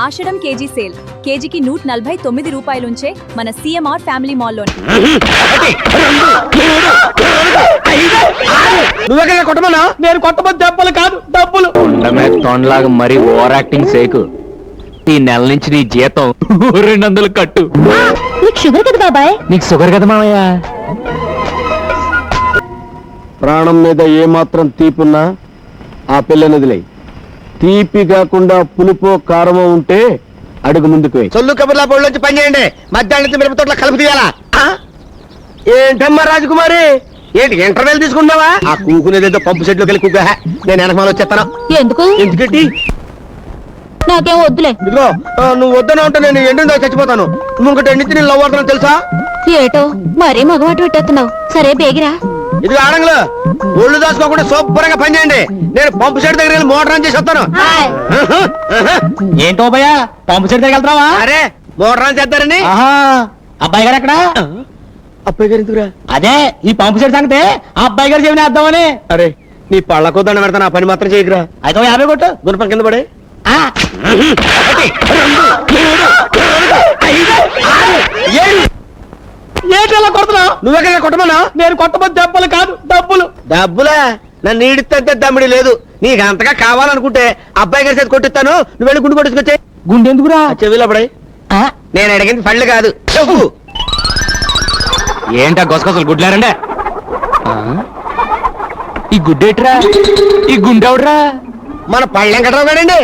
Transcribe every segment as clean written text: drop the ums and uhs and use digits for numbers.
ఆషాఢం KG sale కేజీకి 149 రూపాయలుంచే మన CMR family మాల్లో. నువ్వెక్కడ కొట్టమన్నా? నేను కొట్టబోతు దెబ్బలు కాదు డబ్బులు. తొండలాగా మరి ఓవర్ యాక్టింగ్ చేయకు. ఈ నెల నుంచి నీ జీతం 200 కట్టు. నీకు షుగర్ కదా బాబాయ్? నీకు షుగర్ కదా మామయ్య. ప్రాణం మీద ఏమాత్రం తీపున్నా ఆ పిల్లని వదిలేయి. తీపి కాకుండా పులుపో కారమో ఉంటే అడుగు ముందుకు సొల్లు కబుర్లా పొడిలోంచి పని చేయండి. మధ్యాహ్నం మిరప తోటలో కలుపు తీయాలా? ఏంటమ్మా రాజకుమారి, ఏంటి ఇంటర్వెల్ తీసుకున్నావా? ఆ కూకునేదేదో పంపు సెట్లోకి వెళ్ళి కూక. నేను వెనకమాల వచ్చేస్తాను. ఎందుకు? ఎందుకంటే నాకేం వద్దులే. ఇదిగో నువ్వు వద్దన ఉంటే నేను ఎండిన చచ్చిపోతాను. నువ్వు ఇంకటి ఎండితే నేను లవ్ అవుతాను తెలుసా? ఏటో మరీ మగవాటు పెట్టేస్తున్నావు. సరే బేగిరా. ఇది ఆడంగులు ఒళ్ళు దాచుకోకుండా శుభ్రంగా పని చేయండి. నేను పంపు సెట్ దగ్గర వెళ్ళి మోటార్ ఆన్ చేసి వస్తాను. ఏంటో భయ్యా పంపు సెట్ దగ్గర వెళ్తావా? అరే మోటార్ ఆన్ చేద్దారని. అబ్బాయి గారు ఎక్కడ? అబ్బాయి గారు ఎందుకురా? అదే ఈ పంపు సెట్ సంగతే ఆ అబ్బాయి గారు చెవిని వేద్దామని. అరే నీ పళ్ళకో దండ పెడతాను. ఆ పని మాత్రం చేయకురా. అయితే 50 కొట్టు. గుణపం కింద పడే. ఏంటలా కొడుతున్నావు? నువ్వెక్కడ కొట్టమన్నా? నేను కొట్టబోతు దెబ్బలు కాదు డబ్బులు. డబ్బులా? నన్ను ఈడితే దమ్మిడి లేదు. నీకు అంతగా కావాలనుకుంటే అబ్బాయి గారి చేతి కొట్టిస్తాను. నువ్వు వెళ్ళి గుండు కొట్టుకొచ్చే. గుండెందుకురా? చెవిలో పడే. నేను అడిగింది పళ్ళు కాదు చెప్పు. ఏంటా గొసగొసలు గుడ్లారండే? ఈ గుడ్డేట్రా? ఈ గుండెవడ్రా? మన పళ్ళు వెంకట్రావు గారండి.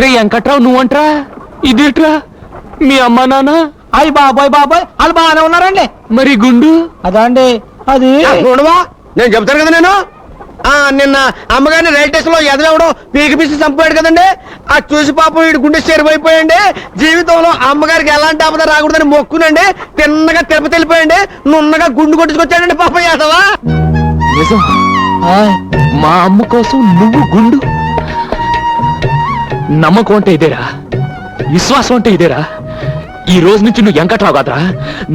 రే వెంకట్రావు నువ్వంట్రా? ఇదేట్రా మీ అమ్మ నాన్న? అయ్యి బాబాయ్ బాబాయ్ వాళ్ళు బాగానే ఉన్నారండి. మరి గుండు? అదా అండి అది. చూడవా నేను చెప్తాను కదా. నేను నిన్న అమ్మగారిని రైల్ స్టేషన్ లో ఎదవడం పీకి పీసి చంపాడు కదండి. ఆ చూసి పాపం వీడి గుండె చెరువైపోయండి. జీవితంలో అమ్మగారికి ఎలాంటి ఆపద రాకూడదని మొక్కునండి. తిన్నగా తిరుపతి వెళ్ళిపోయండి. నున్నగా గుండు కొట్టుకొచ్చాడండి పాపం యాదవా. నిజం? మా అమ్మ కోసం నువ్వు గుండు? నమ్మకం అంటే ఇదేరా, విశ్వాసం అంటే ఇదేరా. ఈ రోజు నుంచి నువ్వు వెంకట్రావు కాదురా,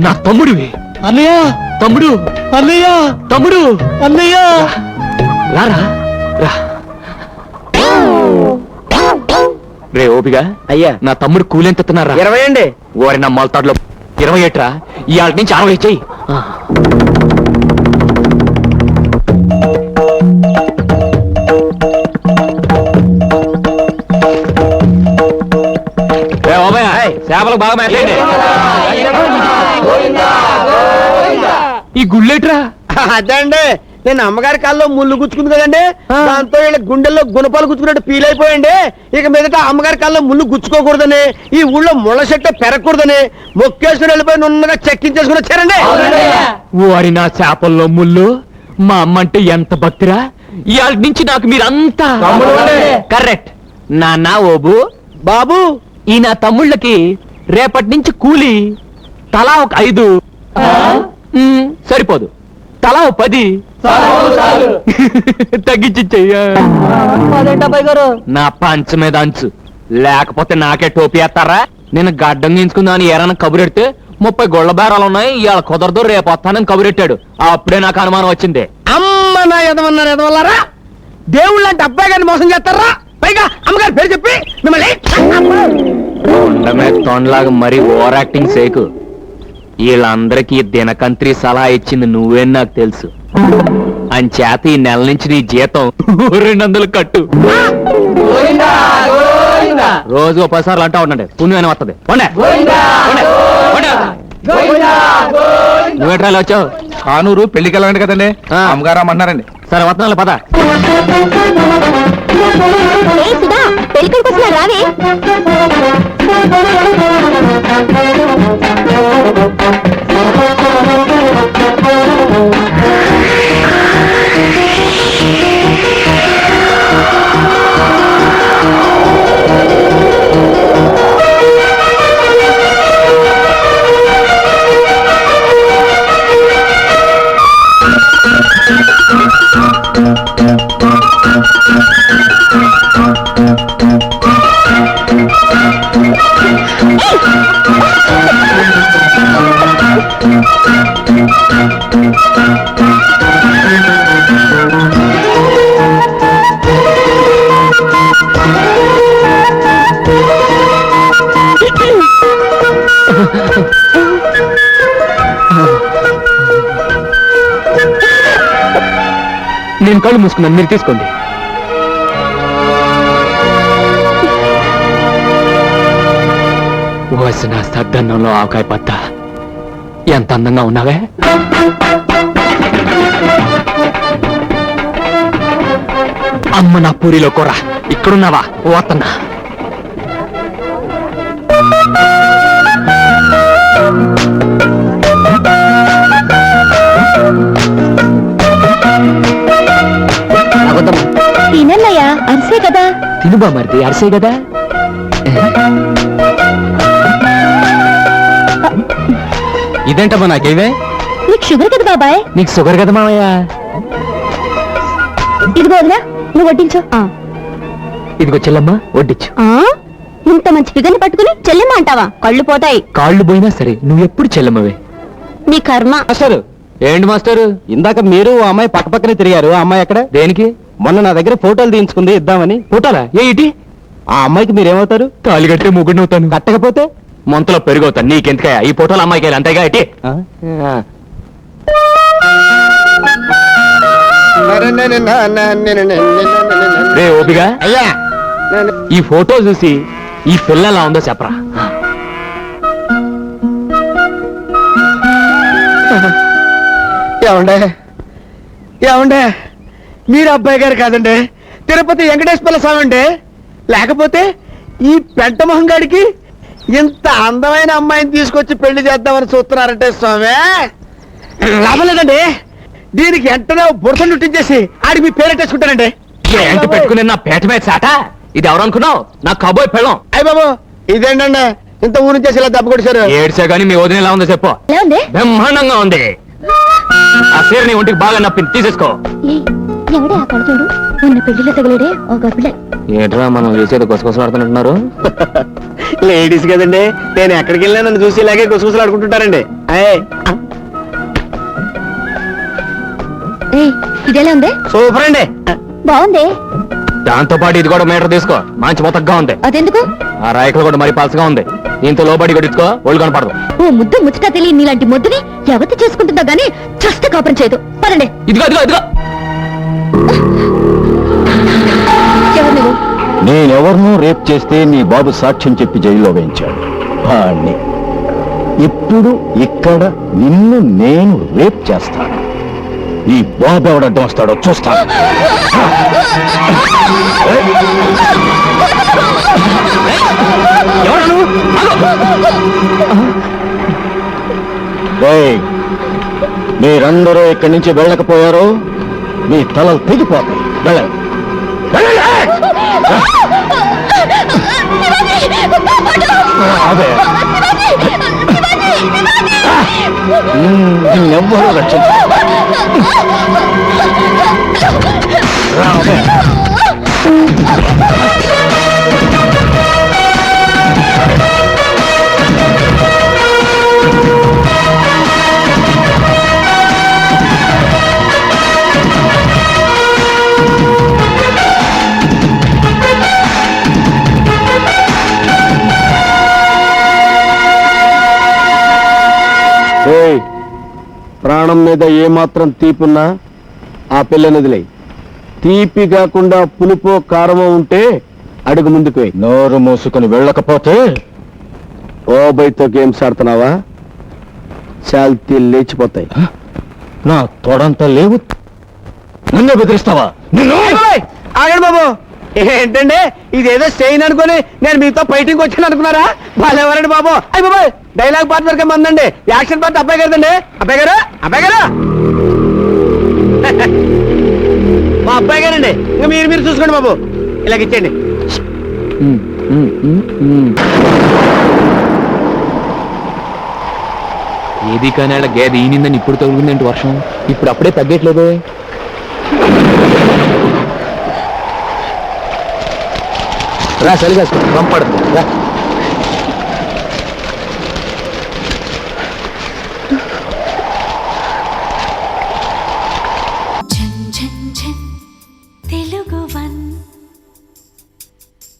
నా తమ్ముడివి. అన్నయ్య తమ్ముడు, అన్నయ్య తమ్ముడు, అన్నయ్య రారా రా. రే ఓపిగా అయ్యా నా తమ్ముడు కూలెంత ఎత్తున్నారా? 20 అండి. ఓరి నా మొలతాడులో 20 ఏట్రా. ఇవాళ నుంచి 60 చెయ్యి. చేపలకు బాగా మేతండి. ఈ గుళ్ళేట్రా? అదే అండి నేను అమ్మగారి కాల్లో ముళ్ళు గుచ్చుకుంది కదండి. దాంతో వీళ్ళ గుండెల్లో గుణపాలు గుచ్చుకున్నట్టు ఫీల్ అయిపోయండి. ఇక మీదట అమ్మగారి కాల్లో ముళ్ళు గుచ్చుకోకూడదని, ఈ ఊళ్ళో ముళ్ళ చెట్టు పెరగకూడదని మొక్కేసుకుని వెళ్ళిపోయి నున్నగా చెక్కించేసుకుని వచ్చారండి. వారి నా చేపల్లో ముళ్ళు. మా అమ్మ అంటే ఎంత భక్తిరా. ఇవాళ నుంచి నాకు మీరంతా కరెక్ట్. నాన్న ఓబు బాబు ఈ నా తమ్ముళ్ళకి రేపటి నుంచి కూలి తలా ఒక 5 సరిపోదు, తలా ఒక 10 తగ్గించియ్యా. నా పంచ మీద అంచు లేకపోతే నాకే టోపీ వేస్తారా? నేను గడ్డం గీంచుకుందామని ఏరైనా కబురెడితే 30 గొళ్ళ బేరాలు ఉన్నాయి, ఇవాళ కుదరదు రేపు వస్తానని కబురెట్టాడు. అప్పుడే నాకు అనుమానం వచ్చింది. అమ్మ నా ఎదవన్నారు ఎదవల్లారా. దేవుళ్ళు అంటే అబ్బాయి గారిని మోసం చేస్తారా? పైగా అమ్మగారి పేరు చెప్పి మిమ్మల్ని తొండలాగా మరి ఓవర్ యాక్టింగ్ చేయకు. వీళ్ళందరికీ దినకంత్రి సలహా ఇచ్చింది నువ్వే నాకు తెలుసు. అంచేత ఈ నెల నుంచి నీ జీతం 200 కట్టు. రోజు 10 సార్లు అంటా ఉండండి, పుణ్యమైన వస్తుంది. నువ్వేట్రాలు వచ్చావు? కానూరు పెళ్లికి వెళ్ళండి కదండి, అమ్మగారు రమ్మంటున్నారండి. సరే వస్తున్నాను పద. పెళ్ళికొడుకు వస్తున్నా రావే. నేను కళ్ళు మూసుకున్నాను, మీరు తీసుకోండి. వసిన సద్దన్నంలో ఆవకాయ పత్త, ఎంత అందంగా ఉన్నావే. అమ్మ నా పూరిలో కూర, ఇక్కడున్నావా? ఓతన్నా. తినన్నయ్యా, అరిసే కదా. తినుబా మరిది, అరిసే కదా. ఇదేంటమ్మా నాకేవే? నీకు షుగర్ కదా బాబాయ్. నీకు షుగర్ కదా మామయ్య. ఇదిగో వదినా, నువ్వు వడ్డించు. ఇదిగో చెల్లమ్మ, వడ్డించు. ఇంత మంచి ఫిగర్ని పట్టుకుని చెల్లెమ్మ అంటావా? కళ్ళు పోతాయి. కాళ్ళు పోయినా సరే నువ్వు ఎప్పుడు చెల్లమ్మవే. నీ కర్మ. మాస్టారు, ఏంటి మాస్టారు? ఇందాక మీరు ఆ అమ్మాయి పక్క పక్కనే తిరిగారు. ఆ అమ్మాయి ఎక్కడ? దేనికి? మొన్న నా దగ్గర ఫోటోలు తీయించుకుంది, ఇద్దామని. పుట్టాలా? ఏ ఇటీ? ఆ అమ్మాయికి మీరేమవుతారు? తాళి కట్టే ముగ్గురు అవుతాను. కట్టకపోతే మొంతలో పెరిగవుతాను. నీకెందుకయ్యా ఈ ఫోటోలు అమ్మాయికి? అంతేగా ఇటీ. రే ఓపిగా, అయ్యా, ఈ ఫోటో చూసి ఈ పిల్ల ఎలా ఉందో చెప్పరా. ఏమండే ఏమండే, మీరు అబ్బాయి గారు కాదండి, తిరుపతి వెంకటేశ్వర స్వామి అండి. లేకపోతే ఈ పెంట మొహం గాడికి ఇంత అందమైన అమ్మాయిని తీసుకొచ్చి పెళ్లి చేద్దామని చూస్తున్నారంటే స్వామి, లాభం లేదండి. దీనికి వెంటనే బురస చుట్టించేసి ఆడికి మీ పేరెట్టేసుకుంటానండి. ఏంటి పెట్టుకుని నా పేట మీద చాట? ఇది ఎవరు అనుకున్నావు? నా కబోయ్ పెళ్ళం. అయ్య బాబు, ఇదేంటండి ఇంత ఊరి చేసి ఇలా దెబ్బ కొట్టేశారు? ఏడ్చా గానీ మీ వదిన ఎలా ఉందో చెప్పు. ఎలా ఉంది? బ్రహ్మాండంగా ఉంది. ఆ సీర నీ ఒంటికి బాగా నప్పింది, తీసేసుకో. ఎవడే ఆ కడుతుడు? ఉన్న పెళ్లిలో తగిలేడే ఓ గబ్బిలే. ఏంట్రా మనం చేసేది గుసగుసలాడుతున్నట్టున్నారు? లేడీస్ కదండి, నేను ఎక్కడికి వెళ్ళినా నన్ను చూసి ఇలాగే గుసగుసలు ఆడుకుంటుంటారండి. ఇదేలా ఉంది? సూపర్ అండి. బాగుంది. దాంతో పాటు ఇది కూడా మీటర్ తీసుకో, మంచి మొత్తగా ఉంది. అదెందుకు? ఆ రాయకలు కూడా మరి పలసగా ఉంది. దీంతో లోబడి కొట్టించుకో, ఒళ్ళు కనపడదు. ఓ ముద్దు ముచ్చట తెలియని నీలాంటి ముద్దుని ఎవతి చేసుకుంటుందో గానీ చస్తే కాపురం చేయదు. పదండి. ఇదిగో ఇదిగో ఇదిగో. ఎవరు నువ్వు? నేనెవరినో రేప్ చేస్తే నీ బాబు సాక్ష్యం చెప్పి జైల్లో వేయించాడు వాణ్ణి. ఇప్పుడు ఇక్కడ నిన్ను నేను రేప్ చేస్తాను. నీ బాబు ఎవడడ్డం వస్తాడో చూస్తాను. ఏయ్, మీరందరూ ఇక్కడి నుంచి వెళ్ళకపోయారో మీ తలలు తెగిపోతాయి. వెళ్ళండి. నిన్నెవ్వరూ రక్షించారు. ప్రాణం మీద ఏమాత్రం తీపున్నా ఆ పిల్లని వదిలే. తీపి కాకుండా పులుపో కారమో ఉంటే అడుగు ముందుకు వెయ్యి. నోరు మూసుకుని వెళ్ళకపోతే ఓబైతో గేమ్స్ ఆడుతున్నావా? చాల్తీ లేచిపోతాయి. నా తొడంతా లేవు, నన్నే బెదిరిస్తావా? ఆగండి బాబు, ఏంటండి ఇదేదో స్టెయిన్ అనుకుని నేను మీతో ఫైటింగ్ వచ్చాను అనుకున్నారా? వాళ్ళెవరండి బాబు? అయ్యి బాబు, డైలాగ్ పార్ట్ వరకే మందండి, యాక్షన్ పార్ట్ అబ్బాయి గారిదండి. అబ్బాయి గారు, అబ్బాయి గారు, మా అబ్బాయి గారండి. ఇంకా మీరు చూసుకోండి బాబు, ఇలాగ ఇచ్చేయండి. ఏది కానీ గేదె ఈనిందని ఇప్పుడు తగులుకుందేంటి వర్షం? ఇప్పుడు అప్పుడే తగ్గట్లేదు. రా చలిగా పంపడదు రా.